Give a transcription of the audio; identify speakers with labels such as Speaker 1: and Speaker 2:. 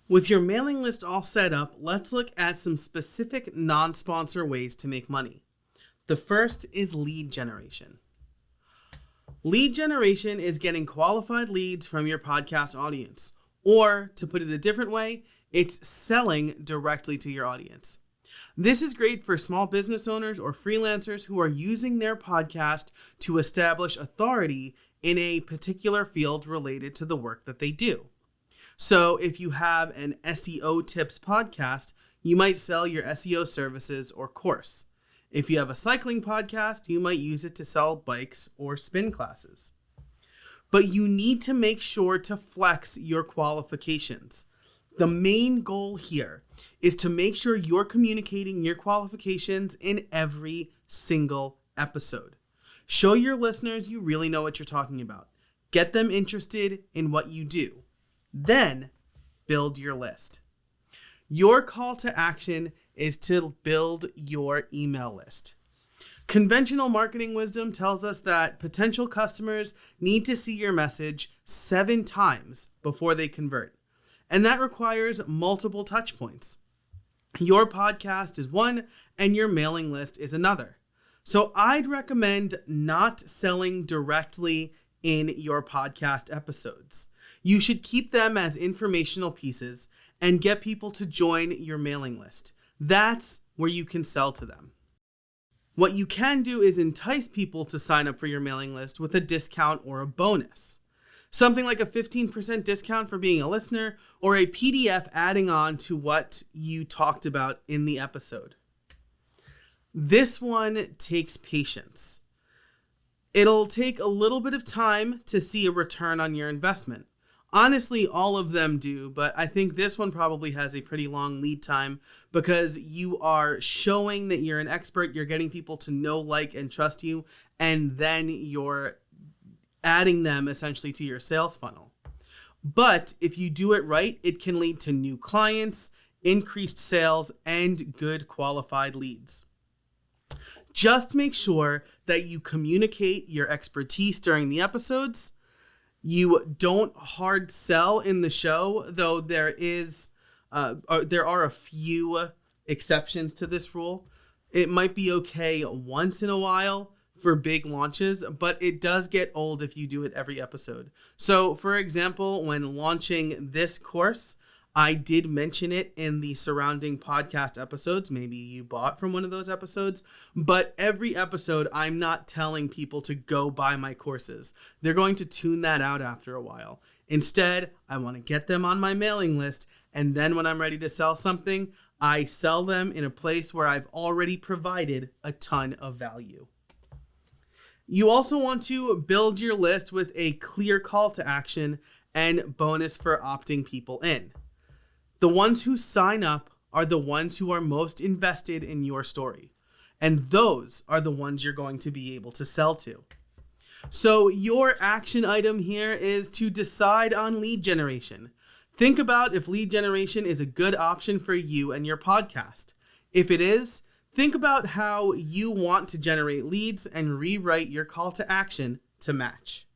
Speaker 1: With your mailing list all set up, let's look at some specific non-sponsor ways to make money. The first is lead generation. Lead generation is getting qualified leads from your podcast audience. Or, to put it a different way, it's selling directly to your audience. This is great for small business owners or freelancers who are using their podcast to establish authority in a particular field related to the work that they do. So if you have an SEO tips podcast, you might sell your SEO services or course. If you have a cycling podcast, you might use it to sell bikes or spin classes. But you need to make sure to flex your qualifications. The main goal here is to make sure you're communicating your qualifications in every single episode. Show your listeners you really know what you're talking about. Get them interested in what you do. Then build your list. Your call to action is to build your email list. Conventional marketing wisdom tells us that potential customers need to see your message 7 times before they convert. And that requires multiple touch points. Your podcast is one and your mailing list is another. So I'd recommend not selling directly in your podcast episodes. You should keep them as informational pieces and get people to join your mailing list. That's where you can sell to them. What you can do is entice people to sign up for your mailing list with a discount or a bonus. Something like a 15% discount for being a listener or a PDF adding on to what you talked about in the episode. This one takes patience. It'll take a little bit of time to see a return on your investment. Honestly, all of them do, but I think this one probably has a pretty long lead time because you are showing that you're an expert, you're getting people to know, like, and trust you, and then you're adding them essentially to your sales funnel. But if you do it right, it can lead to new clients, increased sales, and good qualified leads. Just make sure that you communicate your expertise during the episodes. You don't hard sell in the show, though there are a few exceptions to this rule. It might be okay once in a while for big launches, but it does get old if you do it every episode. So, for example, when launching this course, I did mention it in the surrounding podcast episodes. Maybe you bought from one of those episodes, but every episode, I'm not telling people to go buy my courses. They're going to tune that out after a while. Instead, I want to get them on my mailing list, and then when I'm ready to sell something, I sell them in a place where I've already provided a ton of value. You also want to build your list with a clear call to action and bonus for opting people in. The ones who sign up are the ones who are most invested in your story. And those are the ones you're going to be able to sell to. So your action item here is to decide on lead generation. Think about if lead generation is a good option for you and your podcast. If it is, think about how you want to generate leads and rewrite your call to action to match.